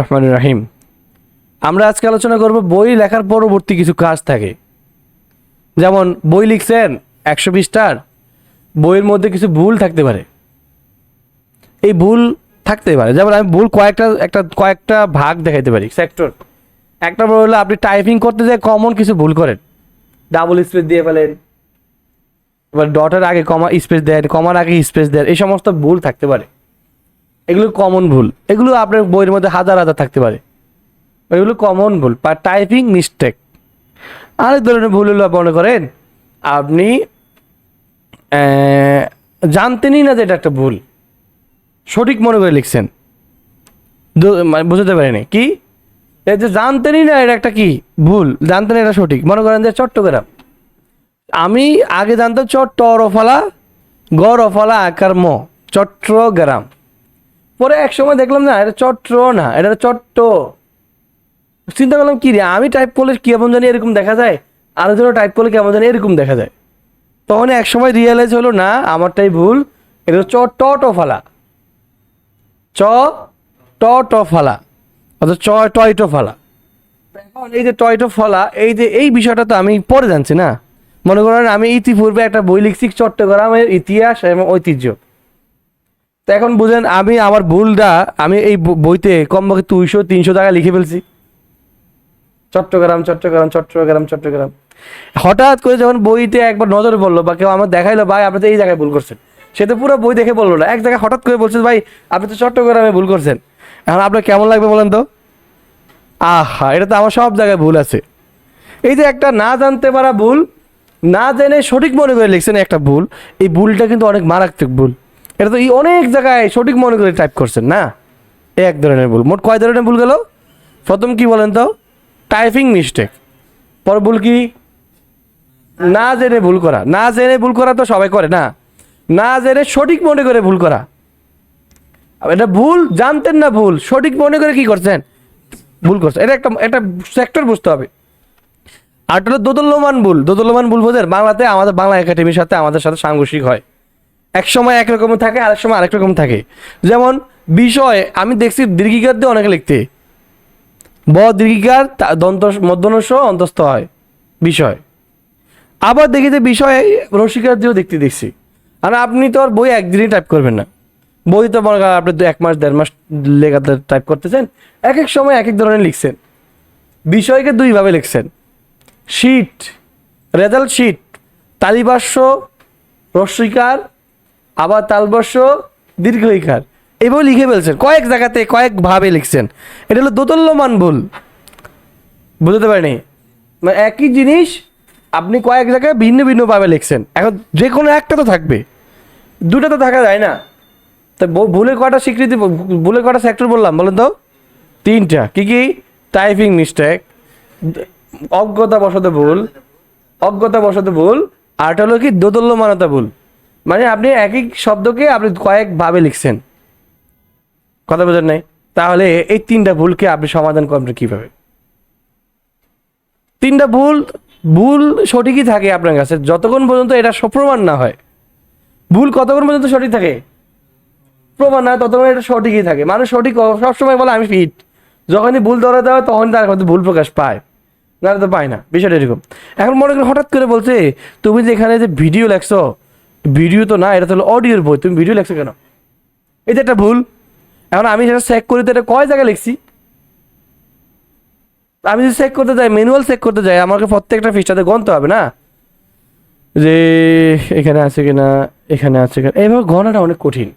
রহমানুর রাহিম। আমরা আজকে আলোচনা করব বই লেখার পরবর্তী কিছু কাজ থাকে। যেমন বই লিখছেন 120টার, বইয়ের মধ্যে কিছু ভুল থাকতে পারে। এই ভুল থাকতে পারে, যেমন আমি ভুল কয়েকটা ভাগ দেখাইতে পারি, সেক্টর। একটা বড় হলো আপনি টাইপিং করতে যেয়ে কমন কিছু ভুল করেন, ডাবল স্পেস দিয়ে ফেলেন, এবার ডটের আগে কমা স্পেস দেন, কমার আগে স্পেস দেন, এই সমস্ত ভুল থাকতে পারে। এগুলো কমন ভুল, এগুলো আপনার বইয়ের মধ্যে হাজার হাজার থাকতে পারে। এগুলো কমন ভুল বা টাইপিং মিস্টেক। আরেক ধরনের ভুল হলো মনে করেন আপনি জানতেনই না যে এটা একটা ভুল, সঠিক মনে করে লিখছেন, মানে বুঝতে পারেনি কি, এই যে জানতেনই না এটা একটা কি ভুল, জানতেন এটা সঠিক। মনে করেন যে চট্টগ্রাম, আমি আগে জানতাম ট রফালা গ রফালা আকার ম, চট্টগ্রাম। পরে এক সময় দেখলাম না এটা চট্ট না, এটা চট্ট। চিন্তা করলাম কি রে, আমি টাইপ করলে কেমন জানি এরকম দেখা যায়, আরেকজন টাইপ করলে কেমন জানি এরকম দেখা যায়। তখন এক সময় রিয়েলাইজ হলো না আমারটাই ভুল, এটা ট ফালা, চ ট ফালা, অর্থাৎ টয়টো ফালা। এখন এই যে টয়টো ফলা, এই যে এই বিষয়টা তো আমি পরে জানছি না। মনে করেন আমি ইতিপূর্বে একটা বই লিখছি চট্টগ্রামের ইতিহাস এবং ঐতিহ্য। তো এখন বুঝেন আমি আমার ভুলটা আমি এই বইতে কমপক্ষে 200-300 টাকা লিখে ফেলছি, চট্টগ্রাম চট্টগ্রাম চট্টগ্রাম চট্টগ্রাম। হঠাৎ করে যখন বইতে একবার নজরে পড়লো বা কেউ আমার দেখাইলো, ভাই আপনি তো এই জায়গায় ভুল করছেন, সে তো পুরো বই দেখে বললো না, এক জায়গায় হঠাৎ করে বলছে ভাই আপনি তো চট্টগ্রামে ভুল করছেন। এখন আপনার কেমন লাগবে বলেন তো? আহা, এটা তো আমার সব জায়গায় ভুল আছে। এই যে একটা না জানতে পারা ভুল, না জেনে সঠিক মনে করে লিখছেন একটা ভুল, এই ভুলটা কিন্তু অনেক মারাত্মক ভুল। এটা তো এই অনেক জায়গায় সঠিক মনে করে টাইপ করছেন না, এক ধরনের ভুল। মোট কয় ধরনের ভুল গেল? প্রথম কি বলেন তো? Typing mistake. পর ভুল কি? না জেনে ভুল করা। না জেনে ভুল করা তো সবাই করে না, না জেনে সঠিক মনে করে ভুল করা। এটা ভুল, জানতেন না ভুল, সঠিক মনে করে কি করছেন, ভুল করছেন। এটা একটা সেক্টর বুঝতে হবে। আর হলো দোদুল্যমান ভুল। দোদুল্যমান ভুল বোঝেন, বাংলাতে আমাদের বাংলা একাডেমির সাথে আমাদের সাথে সাংঘর্ষিক হয়। এক সময় একরকম থাকে, আরেক সময় আরেক রকম থাকে। যেমন বিষয় আমি দেখছি দীর্ঘিকার দিয়ে অনেকে লিখতে, ব দীর্ঘিকার দন্ত মধ্যনস্য অন্তস্থ হয় বিষয়। আবার দেখি যে বিষয় রসিকার দিয়েও দেখছি। আর আপনি তো আর বই একদিনই টাইপ করবেন না, বই তো মনে করেন আপনি 1 মাস 1.5 মাস লেখা টাইপ করতেছেন, এক এক সময় এক এক ধরনের লিখছেন। বিষয়কে 2 ভাবে লিখছেন, শিট, রেজাল্ট শিট, তালিভাষ্য রস্বইকার, আবার তালবর্ষ দীর্ঘইকার, এইভাবে লিখে ফেলছেন, কয়েক জায়গাতে কয়েকভাবে লিখছেন। এটা হলো দোদুল্যমান ভুল। বুঝতে পারিনি, মানে একই জিনিস আপনি কয়েক জায়গায় ভিন্ন ভিন্নভাবে লিখছেন। এখন যে কোনো একটা তো থাকবে, দুটো তো থাকা যায় না। তো ভুলের কয়টা স্বীকৃতি, ভুলের কয়টা সেক্টর বললাম বলেন তো? 3টা। কি কি? টাইপিং মিস্টেক, অজ্ঞতাবশত ভুল, আর হলো কি দোদুল্যমানতা ভুল। মানে আপনি একই শব্দকে আপনি কয়েকভাবে লিখছেন, কথা বোঝেন নাই? তাহলে এই 3টা ভুলকে আপনি সমাধান করবেন কিভাবে? 3টা ভুল সঠিকই থাকে আপনার কাছে যতক্ষণ পর্যন্ত এটা প্রমাণ না হয়। ভুল কতক্ষণ পর্যন্ত সঠিক থাকে? প্রমাণ না হয় ততক্ষণ এটা সঠিকই থাকে। মানুষ সঠিক সবসময় বলে আমি ফিট, যখনই ভুল ধরা দেওয়া হয় তখন তার মধ্যে ভুল প্রকাশ পায়, না তো পায় না। বিষয়টা এরকম। এখন মনে করেন হঠাৎ করে বলছে তুমি যে এখানে যে ভিডিও লেখছো, ভিডিও তো না, এটা তো হলো অডিওর বই, তুমি ভিডিও লেখছো কেন? এটা একটা ভুল। এখন আমি সেটা চেক করি তো এটা কয় জায়গায় লিখছি। আমি যদি চেক করতে যাই, ম্যানুয়াল চেক করতে যাই, আমাকে প্রত্যেকটা পৃষ্ঠাতে গণতে হবে না যে এখানে আছে কিনা, এখানে আছে কিনা। এইভাবে গণাটা অনেক কঠিন।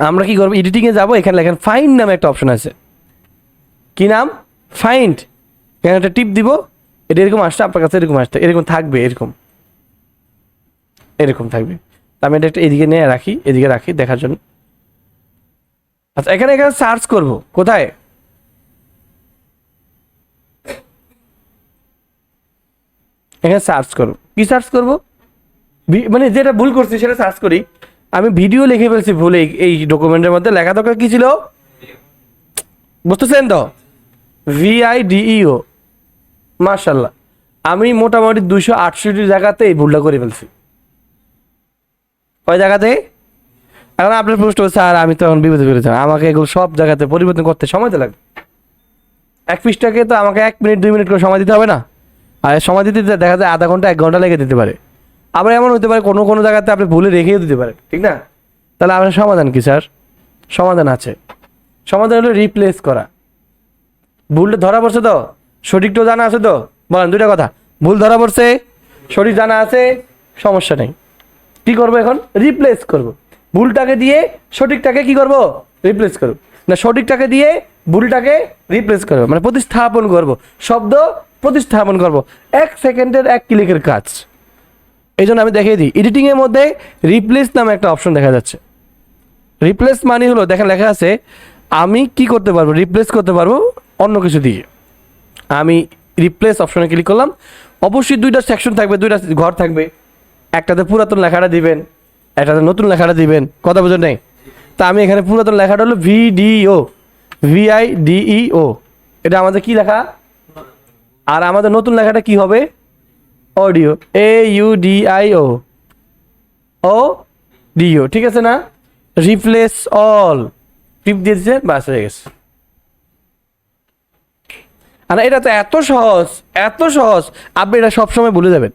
আমরা কি করবো, এডিটিংয়ে যাবো, এখানে লেখেন ফাইন্ড নামে একটা অপশন আছে। কি নাম? ফাইন্ড। এখানে একটা টিপ দিব, এটা এরকম আসছে আপনার কাছে, এরকম আসছে, এরকম থাকবে, এরকম থাকবে। আমি এটা একটা এদিকে নিয়ে রাখি, এদিকে রাখি দেখার জন্য। আচ্ছা, এখানে সার্চ করব, কোথায়? এখানে সার্চ করব। কি সার্চ করব? মানে যেটা ভুল করছি সেটা সার্চ করি। আমি ভিডিও লিখে ফেলছি ভুল, এই ডকুমেন্টের মধ্যে লেখা দরকার কি ছিল, বুঝতেছেন তো? VIDEO। মার্শাল্লাহ, আমি মোটামুটি 268 জায়গাতে এই ভুলটা করে ফেলছি। কয় জায়গাতে? এখন আপনার প্রশ্ন হচ্ছে, স্যার আমি তো এখন বিপদে পড়েছি, আমাকে এগুলো সব জায়গাতে পরিবর্তন করতে সময় তো লাগবে। এক পৃষ্ঠাকে তো আমাকে 1 মিনিট 2 মিনিট করে সময় দিতে হবে না? আর সময় দিতে দিতে দেখা যায় আধা ঘন্টা 1 ঘন্টা লেগে দিতে পারে। আবার এমন হতে পারে কোনো কোনো জায়গাতে আপনি ভুলে রেখেও দিতে পারেন, ঠিক না? তাহলে আপনার সমাধান কি স্যার? সমাধান আছে। সমাধান হলো রিপ্লেস করা। ভুলটা ধরা পড়ছে তো? সঠিকটাও জানা আছে তো? বলেন 2টা কথা। ভুল ধরা পড়ছে, সঠিক জানা আছে, সমস্যা নেই। কি করবো এখন? রিপ্লেস করব। ভুলটাকে দিয়ে সঠিকটাকে কি করব? রিপ্লেস করব। না, সঠিকটাকে দিয়ে ভুলটাকে রিপ্লেস করব, মানে প্রতিস্থাপন করব, শব্দ প্রতিস্থাপন করব। 1 সেকেন্ডের 1 ক্লিকের কাজ। এই জন্য আমি দেখিয়ে দিই, এডিটিংয়ের মধ্যে রিপ্লেস নামে একটা অপশন দেখা যাচ্ছে। রিপ্লেস মানে হলো, দেখেন লেখা আছে আমি কি করতে পারবো, রিপ্লেস করতে পারবো অন্য কিছু দিয়ে। আমি রিপ্লেস অপশনে ক্লিক করলাম। অবশ্যই 2টা সেকশন থাকবে, 2টা ঘর থাকবে। একটাতে পুরাতন লেখাটা দিবেন, একটাতে নতুন লেখাটা দিবেন। কথা বুঝেন নাই? তা আমি এখানে পুরাতন লেখাটা হলো ভিডিও, VIDEO, এটা আমাদের কি লেখা। আর আমাদের নতুন লেখাটা কি হবে? অডিও, AUDIO, ODIO, ঠিক আছে না? রিপ্লেস অল টিপ দিয়ে দিচ্ছে, বাস হয়ে গেছে। আর এটা তো এত সহজ, এত সহজ, আপনি এটা সবসময় ভুলে যাবেন।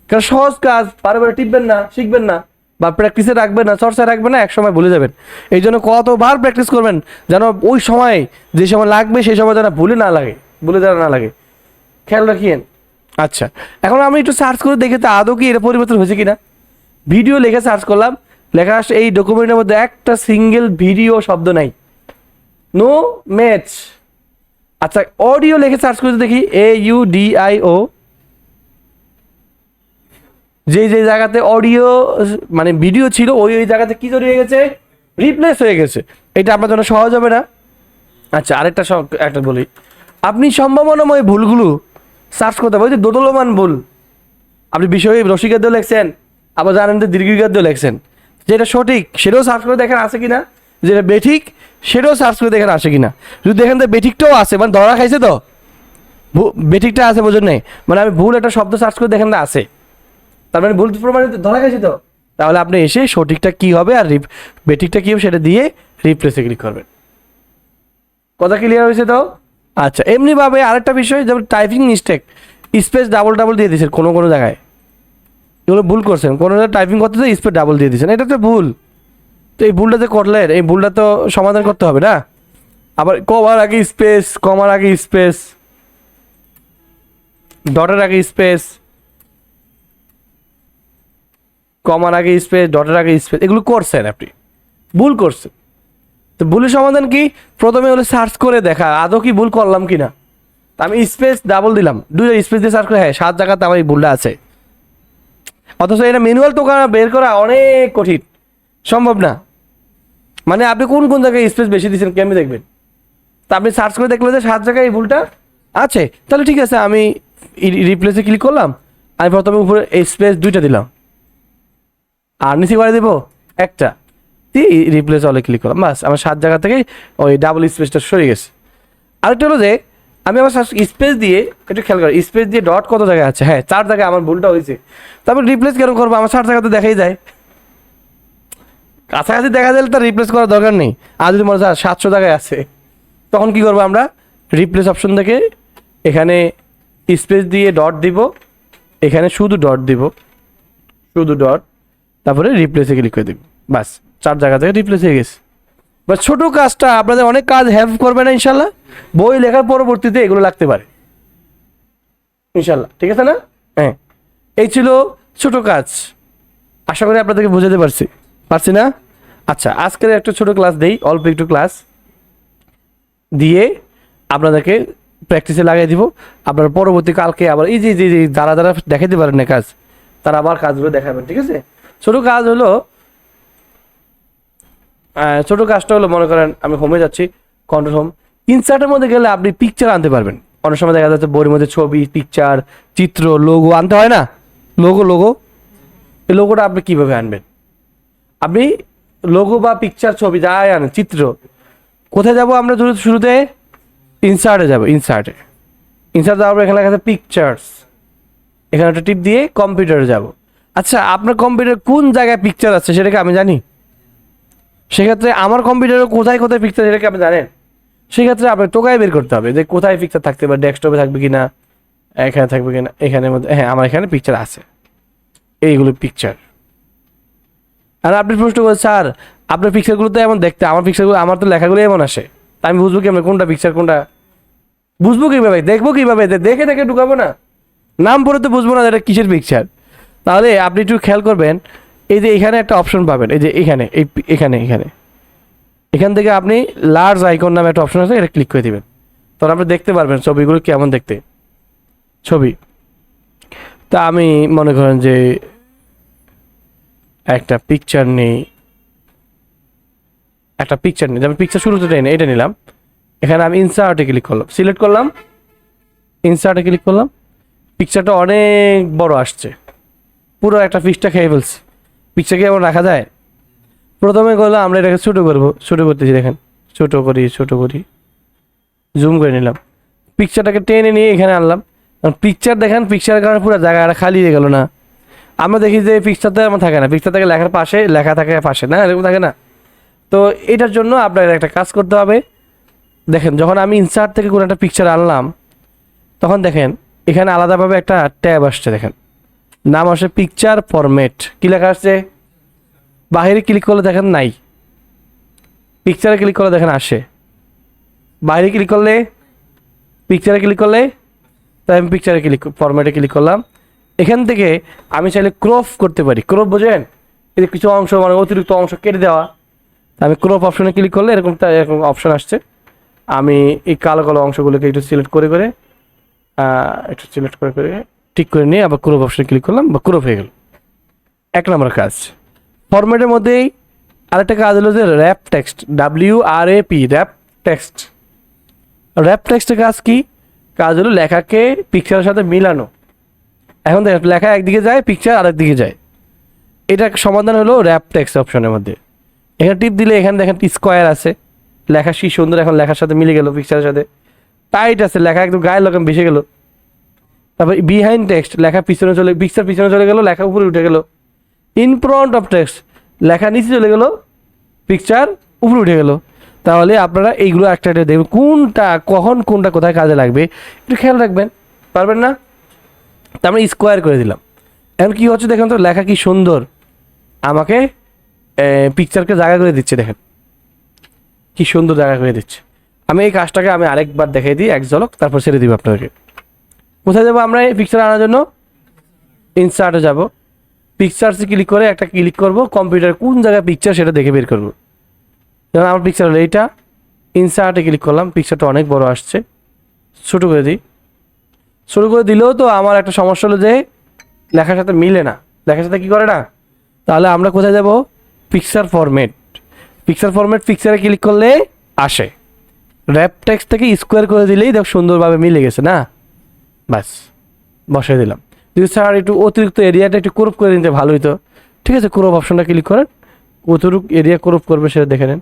কারণ সহজ কাজ, বারবার টিপবেন না, শিখবেন না, বা প্র্যাকটিসে রাখবেন না, চর্চায় রাখবেন না, এক সময় ভুলে যাবেন। এই জন্য কতবার প্র্যাকটিস করবেন যেন ওই সময়, যে সময় লাগবে সেই সময় যেন ভুলে না লাগে, ভুলে যেন না লাগে, খেয়াল রাখিয়েন। আচ্ছা, এখন আমি একটু সার্চ করে দেখি তো আদৌ কি এটা পরিবর্তন হয়েছে কিনা। ভিডিও লিখে সার্চ করলাম, লেখা আসছে এই ডকুমেন্টের মধ্যে একটা সিঙ্গেল ভিডিও শব্দ নাই, নো ম্যাচ। আচ্ছা, অডিও লিখে সার্চ করে দেখি, AUDIO, যে যে জায়গাতে অডিও মানে ভিডিও ছিল ওই ওই জায়গাতে কি তৈরি হয়ে গেছে? রিপ্লেস হয়ে গেছে। এটা আপনার জন্য সহজ হবে না? আচ্ছা, আরেকটা একটা বলি, আপনি সম্ভাবনাময় ভুলগুলো সার্চ করতে হবে। ওই যে দোদলমান ভুল, আপনি বিষয়ে রসিকার দিয়ে লেখছেন, আবার জানেন যে দীর্ঘিকার দিয়ে লেখছেন, যেটা সঠিক সেটাও সার্চ করে দেখেন আছে কিনা, যেটা বেঠিক সেটাও সার্চ করে দেখেন আসে কিনা। যদি দেখেন তো বেঠিকটাও আছে, মানে ধরা খাইছে তো, বেঠিকটা আছে, বোঝেন নাই? মানে আমি ভুল একটা শব্দ সার্চ করে দেখেন না আছে, তার মানে ভুল প্রমাণিত ধরা গেছে তো, তাহলে আপনি এসে সঠিকটা কি হবে আর বেঠিকটা কি হবে সেটা দিয়ে রিপ্লেসে ক্লিক করবেন। কথা ক্লিয়ার হয়েছে তো? আচ্ছা, এমনিভাবে আরেকটা বিষয়, যেমন typing mistake, space double double দিয়ে দিয়েছেন কোনো কোনো জায়গায়, এগুলো ভুল করছেন। কোনো জায়গায় টাইপিং করতে স্পেস ডাবল দিয়ে দিয়েছেন, এটা তো ভুল। তো এই ভুলটা যে করলেন, এই ভুলটা তো সমাধান করতে হবে না? আবার কমার আগে স্পেস, কমার আগে স্পেস, ডটের আগে স্পেস, কমার আগে স্পেস, ডটের আগে স্পেস, এগুলো করছেন আপনি, ভুল করছেন। তো ভুলের সমাধান কি? প্রথমে হলো সার্চ করে দেখা আদৌ কি ভুল করলাম কিনা। আমি স্পেস ডাবল দিলাম, 2টা স্পেস দিয়ে সার্চ করে, হ্যাঁ 7 জায়গাতে আমার এই ভুলটা আছে। অথচ এটা ম্যানুয়াল তো বের করা অনেক কঠিন, সম্ভব না। মানে আপনি কোন কোন জায়গায় স্পেস বেশি দিচ্ছেন কেমনি দেখবেন? তা আপনি সার্চ করে দেখলেন যে 7 জায়গায় এই ভুলটা আছে, তাহলে ঠিক আছে, আমি রিপ্লেসে ক্লিক করলাম। আমি প্রথমে উপরে এই স্পেস 2টা দিলাম, আর নিচে করে দেবো একটা দিয়ে রিপ্লেস অলে ক্লিক করলাম, বাস আমার 7 জায়গা থেকে ওই ডাবল স্পেসটা সরে গেছে। আরেকটা হলো যে আমি আমার স্পেস দিয়ে, একটু খেয়াল করি, স্পেস দিয়ে ডট কত জায়গায় আছে, হ্যাঁ 4 জায়গায় আমার ভুলটা হয়েছে। তারপর রিপ্লেস কেন করবো? আমার 7 জায়গাতে দেখাই যায়, কাছাকাছি দেখা যায়, তার রিপ্লেস করার দরকার নেই। আর যদি মনে হয় 700 জায়গায় আছে, তখন কি করবো আমরা? রিপ্লেস অপশন থেকে এখানে স্পেস দিয়ে ডট দিব, এখানে শুধু ডট দিব, শুধু ডট, তারপরে রিপ্লেসে ক্লিক করে দিব, বাস 4 জায়গা থেকে রিপ্লেস হয়ে গেছে। বা ছোটো কাজটা আপনাদের অনেক কাজ হেল্প করবে না ইনশাল্লাহ? বই লেখার পরবর্তীতে এগুলো লাগতে পারে ইনশাল্লাহ, ঠিক আছে না? হ্যাঁ, এই ছিল ছোট কাজ, আশা করি আপনাদেরকে বোঝাতে পারছি না? আচ্ছা, আজকের একটা ছোট ক্লাস দেই, অল্প একটু ক্লাস দিয়ে আপনাদেরকে প্র্যাকটিসে লাগিয়ে দিব। আপনারা পরবর্তী কালকে আবার এই যে যারা যারা দেখাতে পারেন না কাজ, তারা আবার কাজগুলো দেখাবেন, ঠিক আছে? ছোট কাজ হলো, ছোট কাজটা হলো, মনে করেন আমি হোমে যাচ্ছি, কন্ট্রোল হোম, ইনসার্টের মধ্যে গেলে আপনি পিকচার আনতে পারবেন। অনেক সময় দেখা যাচ্ছে বইয়ের মধ্যে ছবি, পিকচার, চিত্র, লোগো আনতে হয় না? লোগো এই লোগোটা আপনি কীভাবে আনবেন? আপনি লোগো বা পিকচার, ছবি যাই আনেন, চিত্র, কোথায় যাব আমরা? শুরুতে ইনসার্টে যাব, ইনসার্ট যাওয়ার পর এখানে লেখা আছে পিকচার্স, এখানে একটা টিপ দিয়ে কম্পিউটারে যাব। আচ্ছা, আপনার কম্পিউটার কোন জায়গায় পিকচার আছে সেটাকে আমি জানি? সেক্ষেত্রে আমার কম্পিউটারে কোথায় কোথায় পিকচার এটাকে আপনি জানেন, সেক্ষেত্রে আপনার টোকায় বের করতে হবে যে কোথায় পিকচার থাকতে পারে, ডেস্কটপে থাকবে কিনা, এখানে থাকবে কিনা, এখানের মধ্যে, হ্যাঁ আমার এখানে পিকচার আছে, এইগুলো পিকচার। আর আপনি প্রশ্ন করেন স্যার আপনার পিকচারগুলো তো এমন দেখতে, আমার পিকচারগুলো, আমার তো লেখাগুলো এমন আসে, তা আমি বুঝবো কেমন কোনটা পিকচার কোনটা, বুঝবো কীভাবে, দেখবো কীভাবে, দেখে দেখে ঢুকাবো না, নাম পড়ে তো বুঝবো না এটা কিসের পিকচার। তাহলে আপনি একটু খেয়াল করবেন, এই যে এখানে একটা অপশন পাবেন, এই যে এখানে, এখানে এখানে এখান থেকে আপনি লার্জ আইকন নামে একটা অপশন আছে, এটা ক্লিক করে দিবেন, তখন আপনি দেখতে পারবেন ছবিগুলো কেমন দেখতে ছবি। তা আমি মনে করেন যে একটা পিকচার নেই, যেমন পিকচার শুরুতে এটা নিলাম, এখানে আমি ইনসার্টে ক্লিক করলাম, সিলেক্ট করলাম, ইনসার্টে ক্লিক করলাম, পিকচারটা অনেক বড় আসছে, পুরো একটা পৃষ্ঠা খেয়ে ফেলছি। পিকচারকে এমন রাখা যায়? প্রথমে করলাম আমরা এটাকে ছোটো করবো, ছোটো করতেছি, দেখেন ছোটো করি, জুম করে নিলাম, পিকচারটাকে টেনে নিয়ে এখানে আনলাম। পিকচার দেখেন, পিকচারের কারণে পুরো জায়গাটা খালি হয়ে গেল না? আমরা দেখি যে পিকচারটা এমন থাকে না, পিকচার থাকে লেখার পাশে, লেখা থাকে পাশে, না এরকম থাকে না? তো এটার জন্য আপনার একটা কাজ করতে হবে। দেখেন যখন আমি ইনসার্ট থেকে কোনো একটা পিকচার আনলাম, তখন দেখেন এখানে আলাদাভাবে একটা ট্যাব আসছে, দেখেন নাম আসে পিকচার ফরম্যাট, কী লেখা আসছে? বাহিরে ক্লিক করলে দেখেন নাই, পিকচারে ক্লিক করলে দেখেন আসে, বাইরে ক্লিক করলে, পিকচারে ক্লিক করলে, তাই আমি পিকচারে ক্লিক, ফরম্যাটে ক্লিক করলাম। এখান থেকে আমি চাইলে ক্রপ করতে পারি, ক্রপ বোঝেন, এই কিছু অংশ মানে অতিরিক্ত অংশ কেটে দেওয়া, আমি ক্রপ অপশনে ক্লিক করলে এরকম এরকম অপশন আসছে। আমি এই কালো কালো অংশগুলোকে একটু সিলেক্ট করে ঠিক করে নিয়ে আবার ক্রপ অপশনে ক্লিক করলাম, বা ক্রপ হয়ে গেল। এক নম্বর কাজ। ফরম্যাটের মধ্যেই আরেকটা কাজ হলো যে wrap text, WRAP, wrap text. Wrap টেক্সটের কাজ কি? কাজ হলো লেখাকে পিকচারের সাথে মিলানো। এখন দেখেন লেখা একদিকে যায়, পিকচার আরেক দিকে যায়, এটা সমাধান হলো র্যাপ টেক্সট অপশনের মধ্যে। এখানে টিপ দিলে এখানে দেখেন স্কোয়ার আছে, লেখা কি সুন্দর এখন লেখার সাথে মিলে গেল, পিকচারের সাথে টাইট আছে, লেখা একদম গায়ের রকম ভেসে গেল। তারপর বিহাইন্ড টেক্সট, লেখা পিছনে চলে, পিকচার পিছনে চলে গেল, লেখা উপরে উঠে গেল। ইন ফ্রন্ট অফ টেক্সট, লেখা নিচে চলে গেল, পিকচার উপরে উঠে গেল। তাহলে আপনারা এইগুলো একটা দেখবেন কোনটা কখন কোনটা কোথায় কাজে লাগবে একটু খেয়াল রাখবেন, পারবেন না? তারপরে স্কোয়ার করে দিলাম। এখন কী হচ্ছে দেখেন তো, লেখা কি সুন্দর আমাকে পিকচারকে জায়গা করে দিচ্ছে, দেখেন কি সুন্দর জায়গা করে দিচ্ছে। আমি এই কাজটাকে আমি আরেকবার দেখিয়ে দিই এক ঝলক, তারপর ছেড়ে দিব আপনাদেরকে। কোথায় যাবো আমরা এই পিকচার আনার জন্য? ইনসার্টে যাব, পিকচার্সে ক্লিক করে একটা ক্লিক করব, কম্পিউটার কোন জায়গায় পিকচার সেটা দেখে বের করবো। যেমন আমার পিকচার হলো এইটা, ইনসার্টে ক্লিক করলাম, পিকচারটা অনেক বড় আসছে, ছোটো করে দিই। ছোটো করে দিলেও তো আমার একটা সমস্যা হলো যে লেখার সাথে মিলে না, লেখার সাথে কী করে না। তাহলে আমরা কোথায় যাব? পিকচার ফরম্যাট, পিকচারে ক্লিক করলে আসে, র্যাপ টেক্সট থেকে স্কোয়ার করে দিলেই দেখ সুন্দরভাবে মিলে গেছে না, ব্যাস বসিয়ে দিলাম। যদি স্যার একটু অতিরিক্ত এরিয়াটা একটু ক্রপ করে নিতে ভালো হতো, ঠিক আছে ক্রপ অপশনটা ক্লিক করেন, কতটুকু এরিয়া ক্রপ করবে সেটা দেখে নেন।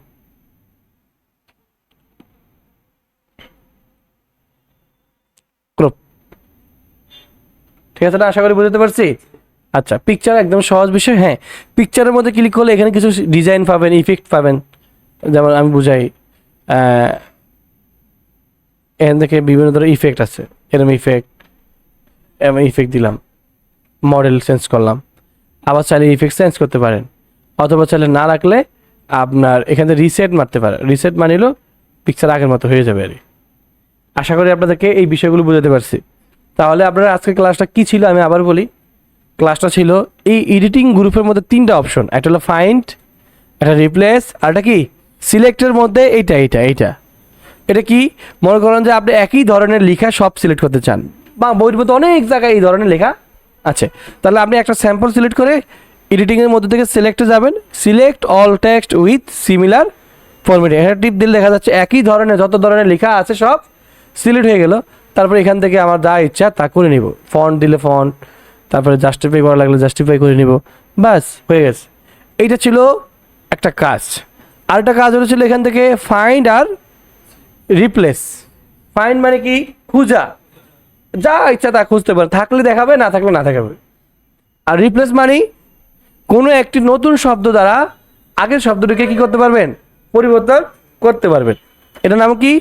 ক্রপ, ঠিক আছে না? আশা করি বুঝতে পারছি। আচ্ছা, পিকচার একদম সহজ বিষয়। হ্যাঁ, পিকচারের মধ্যে ক্লিক করলে এখানে কিছু ডিজাইন পাবেন, ইফেক্ট পাবেন। যেমন আমি বুঝাই, এখান থেকে বিভিন্ন ধরনের ইফেক্ট আছে, এরকম ইফেক্ট দিলাম, মডেল চেঞ্জ করলাম। আবার চাইলে ইফেক্ট চেঞ্জ করতে পারেন, অথবা চাইলে না রাখলে আপনার এখানে রিসেট মারতে পারে, রিসেট মানিল পিকচার আগের মতো হয়ে যাবে আর কি। আশা করি আপনাদেরকে এই বিষয়গুলো বুঝাতে পারছি। তাহলে আপনারা আজকের ক্লাসটা কী ছিল আমি আবার বলি। ক্লাসটা ছিল এই এডিটিং গ্রুপের মধ্যে 3টা অপশন, একটা হলো ফাইন্ড, একটা রিপ্লেস, আর একটা কি সিলেক্টের মধ্যে এইটা এটা কি মনে করেন যে আপনি একই ধরনের লেখা সব সিলেক্ট করতে চান, বা বইয়ের মধ্যে অনেক জায়গায় এই ধরনের লেখা আছে, তাহলে আপনি একটা স্যাম্পল সিলেক্ট করে এডিটিংয়ের মধ্যে থেকে সিলেক্টে যাবেন, select all text with similar format, একটা টিপ দিলে দেখা যাচ্ছে একই ধরনের যত ধরনের লেখা আছে সব সিলেক্ট হয়ে গেল। তারপরে এখান থেকে আমার যা ইচ্ছা তা করে নিব, ফন্ট দিলে ফন্ট, তারপরে জাস্টিফাই করা লাগলে জাস্টিফাই করে নিব, বাস হয়ে গেছে। এইটা ছিল একটা কাজ। আরেকটা কাজ হয়েছিল এখান থেকে ফাইন্ড আর রিপ্লেস। ফাইন্ড মানে কি? খুঁজা, যা ইচ্ছা তা খুঁজতে পারে, থাকলে দেখাবে, না থাকলে না দেখাবে। আর রিপ্লেস মানে কোনো একটি নতুন শব্দ দ্বারা আগের শব্দটিকে কি করতে পারবেন, পরিবর্তন করতে পারবেন। এটার নাম কি,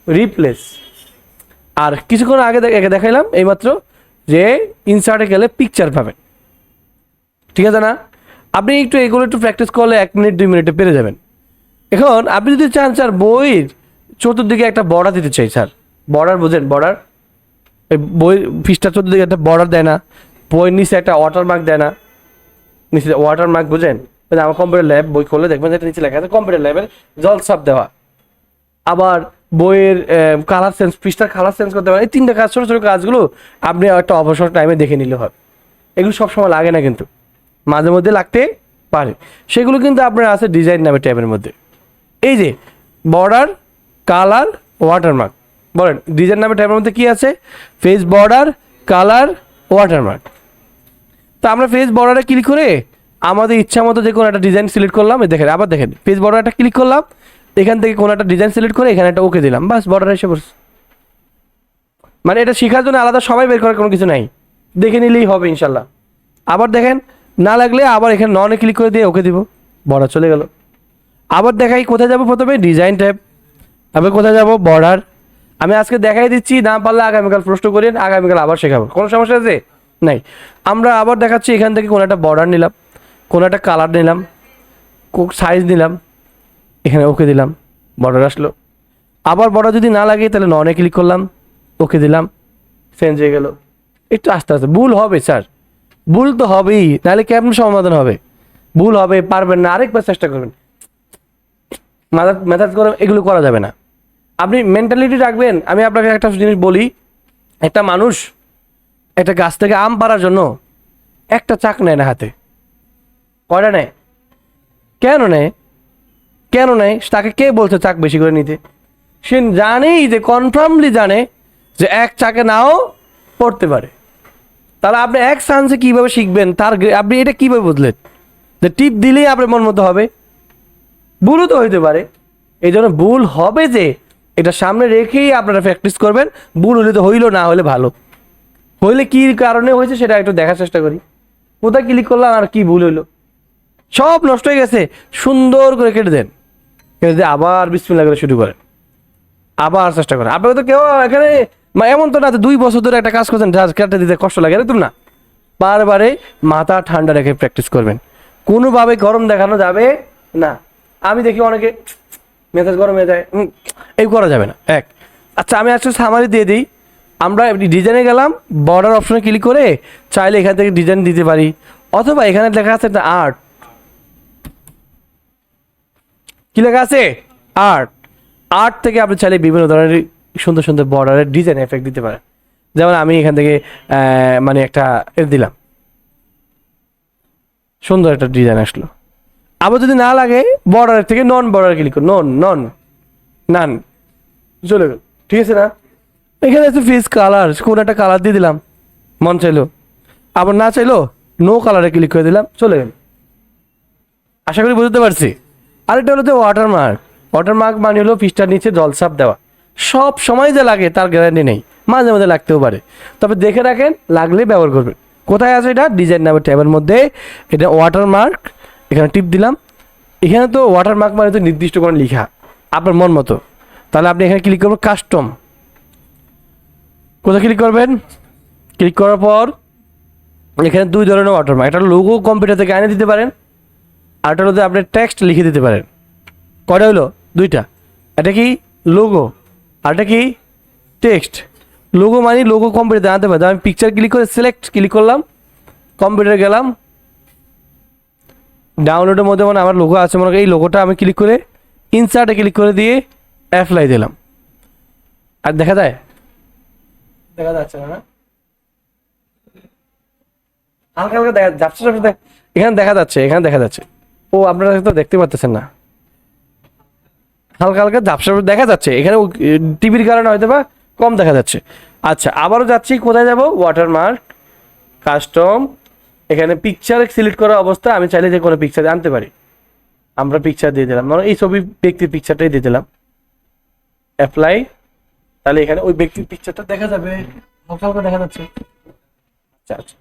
রিপ্লেস। আর কিছুক্ষণ আগে দেখাইলাম এইমাত্র যে ইনসার্টে গেলে পিকচার পাবেন, ঠিক আছে না? আপনি একটু এগুলো একটু প্র্যাকটিস করলে 1 মিনিট 2 মিনিটে পেরে যাবেন। এখন আপনি যদি চান স্যার বইয়ের চতুর্দিকে একটা বর্ডার দিতে চাই, স্যার বর্ডার বোঝেন, বর্ডার, বই পৃষ্ঠা চতুর্দিকে একটা বর্ডার দেয় না, বইয়ের নিচে একটা ওয়াটারমার্ক দেয় না, নিচে ওয়াটারমার্ক বোঝেন? আমার কম্পিউটার ল্যাব বই খুললে দেখবেন যেটা নিচে লেখা আছে কম্পিউটার ল্যাবের জল সাপ দেওয়া। আবার বইয়ের কালার চেঞ্জ, পৃষ্ঠার কালার চেঞ্জ করতে পারেন। এই 3টা কাজ, ছোটো ছোটো কাজগুলো আপনি একটা অবসর টাইমে দেখে নিলে হবে। এগুলো সবসময় লাগে না, কিন্তু মাঝে মধ্যে লাগতে পারে। সেগুলো কিন্তু আপনার আছে ডিজাইন নামে ট্যাবের মধ্যে। এই যে বর্ডার, কালার, ওয়াটারমার্ক, বলেন ডিজাইন নামে ট্যাবের মধ্যে কি আছে? Face, border, colour, watermark. তো আমরা ফেস বর্ডারে ক্লিক করে আমাদের ইচ্ছা মতো যে কোনো একটা ডিজাইন সিলেক্ট করলাম। দেখেন, আবার দেখেন, ফেস বর্ডারটা ক্লিক করলাম, এখান থেকে কোনো একটা ডিজাইন সিলেক্ট করে এখানে একটা ওকে দিলাম, বাস বর্ডার এসে পড়ছে। মানে এটা শেখার জন্য আলাদা সময় বের করার কোনো কিছু নাই, দেখে নিলেই হবে ইনশাল্লাহ। আবার দেখেন, না লাগলে আবার এখানে ননে ক্লিক করে দিয়ে ওকে দিব, বর্ডার চলে গেল। আবার দেখাই কোথায় যাব, প্রথমে ডিজাইন ট্যাব, আবার কোথায় যাব, বর্ডার। আমি আজকে দেখাই দিচ্ছি, না পারলে আগামীকাল প্রশ্ন করেন, আগামীকাল আবার শেখাবো, কোনো সমস্যা আছে নাই। আমরা আবার দেখাচ্ছি, এখান থেকে কোনো একটা বর্ডার নিলাম, কোনো একটা কালার নিলাম, সাইজ নিলাম, এখানে ওকে দিলাম, বর্ডার আসলো। আবার বর্ডার যদি না লাগে তাহলে ননে ক্লিক করলাম, ওকে দিলাম, চেঞ্জ হয়ে গেল। একটু আস্তে আস্তে, ভুল হবে স্যার, ভুল তো হবেই, নাহলে কেমন সমাধান হবে? ভুল হবে, পারবেন না, আরেকবার চেষ্টা করবেন, মেথড করে এগুলো করা যাবে না। আপনি মেন্টালিটি রাখবেন। আমি আপনাকে একটা জিনিস বলি, একটা মানুষ একটা গাছ থেকে আম পাড়ার জন্য একটা চাক নেয় না হাতে, কয়টা নেয়? কেন নেয়? কেন নেয়? তাকে কে বলছে চাক বেশি করে নিতে? সে জানেই, যে কনফার্মলি জানে যে এক চাকে নাও পড়তে পারে। তাহলে আপনি এক চান্সে কীভাবে শিখবেন? আপনি এটা কীভাবে বুঝলেন যে টিপ দিলেই আপনার মন মতো হবে? ভুলও তো হইতে পারে। এই জন্য ভুল হবে যে এটা সামনে রেখেই আপনারা প্র্যাকটিস করবেন। ভুল হলে তো হইলো, না হলে ভালো, হইলে কী কারণে হয়েছে সেটা একটু দেখার চেষ্টা করি। কোথায় ক্লিক করলাম আর কি ভুল হইলো, সব নষ্ট হয়ে গেছে, সুন্দর করে কেটে দেন, কেটে দিয়ে আবার বিসমিল্লাহ করে শুরু করেন, আবার চেষ্টা করেন। আপনাকে তো কেউ এখানে এমন তো না 2 বছর ধরে একটা কাজ করছেন, যা কেটে দিতে কষ্ট লাগে, এরকম না। বারবারে মাথা ঠান্ডা রেখে প্র্যাকটিস করবেন, কোনোভাবে গরম দেখানো যাবে না। আমি দেখি অনেকে মেজাজ গরম হয়ে যায়, এই করা যাবে না। আচ্ছা, আমি আজকে সামারি দিয়ে দিই। আমরা ডিজাইনে গেলাম, বর্ডার অপশনে ক্লিক করে চাইলে এখান থেকে ডিজাইন দিতে পারি, অথবা এখানে লেখা আছে একটা আর্ট, কি লেখা আছে? আর্ট। আর্ট থেকে আপনি চাইলে বিভিন্ন ধরনের সুন্দর সুন্দর বর্ডারের ডিজাইন এফেক্ট দিতে পারেন। যেমন আমি এখান থেকে মানে একটা দিলাম, সুন্দর একটা ডিজাইন আসলো। আবার যদি না লাগে, বর্ডারের থেকে নন বর্ডার ক্লিক করুন, নান চলে গেল, ঠিক আছে না? এখানে আছে ফেস কালার, কোন একটা কালার দিয়ে দিলাম, মন চাইলো। আবার না চাইলো, নো কালারে ক্লিক করে দিলাম, চলে গেল। আশা করি বুঝতে পারছি। আরেকটা হলো যে ওয়াটারমার্ক। ওয়াটারমার্ক মানে হলো পৃষ্ঠার নিচে জলছাপ দেওয়া। সব সময় যে লাগে তার গ্যারান্টি নেই, মাঝে মাঝে লাগতেও পারে, তবে দেখে রাখেন, লাগলে ব্যবহার করবেন। কোথায় আছে এটা? ডিজাইন নামের ট্যাবের মধ্যে এটা ওয়াটারমার্ক, এখানে টিপ দিলাম। এখানে তো ওয়াটারমার্ক মানে তো নির্দিষ্ট করে লেখা আপনার মন মতো। তাহলে আপনি এখানে ক্লিক করবেন কাস্টম। কোথায় ক্লিক করবেন? ক্লিক করার পর এখানে 2 ধরনের ওয়াটারমার্ক, একটা লোগো কম্পিউটার থেকে এনে দিতে পারেন, আরটা হলো আপনি টেক্সট লিখে দিতে পারেন। কয়টা হলো? 2টা। এটা কি লোগো, আরটা কি টেক্সট। লোগো মানে লোগো কম্পিউটারে আনতে পারে। আমি পিকচার ক্লিক করে সিলেক্ট ক্লিক করলাম, কম্পিউটারে গেলাম, ডাউনলোডের মধ্যে মানে আমার লোগো আছে, মনে করি এই লোগোটা আমি ক্লিক করে ইনসার্টে ক্লিক করে দিয়ে অ্যাপ্লাই দিলাম। আর দেখা যায়? দেখা যাচ্ছে না? হালকা হালকা দেখা যাচ্ছে, এখানে দেখা যাচ্ছে, এখানে দেখা যাচ্ছে। ও আপনারা তো দেখতে পাচ্ছেন না, হালকা হালকা ঝাপসা দেখা যাচ্ছে। এখানে টিভির কারণে হয়তো বা কম দেখা যাচ্ছে। আচ্ছা, আবারও যাচ্ছি, কোথায় যাব? Watermark, custom. এখানে পিকচার সিলেক্ট করা অবস্থায় আমি চাইলে যে কোনো পিকচার আনতে পারি। আমরা পিকচার দিয়ে দিলাম, মানে এই ছবি ব্যক্তির পিকচারটাই দিয়ে দিলাম, অ্যাপ্লাই। তাহলে এখানে ওই ব্যক্তির পিকচারটা দেখা যাবে, হালকা হালকা দেখা যাচ্ছে। আচ্ছা আচ্ছা।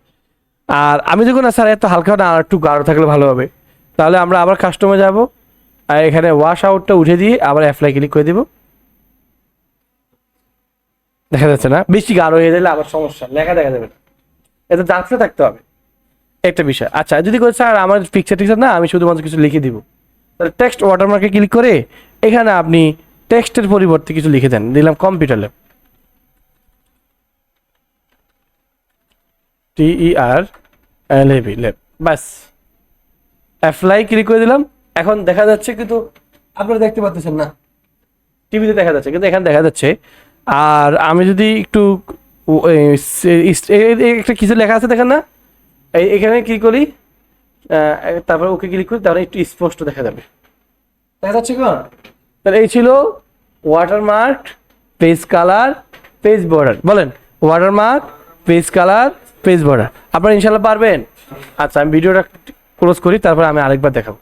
আর আমি দেখুন না স্যার, এত হালকা না, আর একটু গাঢ় থাকলে ভালো হবে। তাহলে আমরা আবার কাস্টমে যাব, আর এখানে ওয়াশ আউটটা উঠে দিয়ে আবার অ্যাপ্লাই ক্লিক করে দিব। দেখা যাচ্ছে না? বেশি গাঢ় হয়ে গেলে আবার সমস্যা, লেখা দেখা যাবে না। এটা জানতে থাকতে হবে একটা বিষয়। আচ্ছা যদি করে স্যার আমার পিকচার টিকচার না, আমি শুধুমাত্র কিছু লিখে দিব, তাহলে টেক্সট ওয়াটারমার্কে ক্লিক করে এখানে আপনি টেক্সটের পরিবর্তে কিছু লিখে দেন। দিলাম কম্পিউটার ল্যাব, TERLAB ল্যাব, বাস অ্যাপ্লাই ক্লিক করে দিলাম। এখন দেখা যাচ্ছে কিন্তু আপনারা দেখতে পাচ্ছেন না, টিভিতে দেখা যাচ্ছে কিন্তু এখানে দেখা যাচ্ছে। আর আমি যদি একটু একটা কিছু লেখা আছে দেখেন না, এখানে কি করি, তারপর ওকে ক্লিক করি, তাহলে একটু স্পষ্ট দেখা যাবে। দেখা যাচ্ছে কেন? তাহলে এই ছিল watermark, page colour, page border. বলেন watermark, page colour, page border. আপনারা ইনশাল্লাহ পারবেন। আচ্ছা আমি ভিডিওটা ক্লোজ করি, তারপর আমি আরেকবার দেখাবো।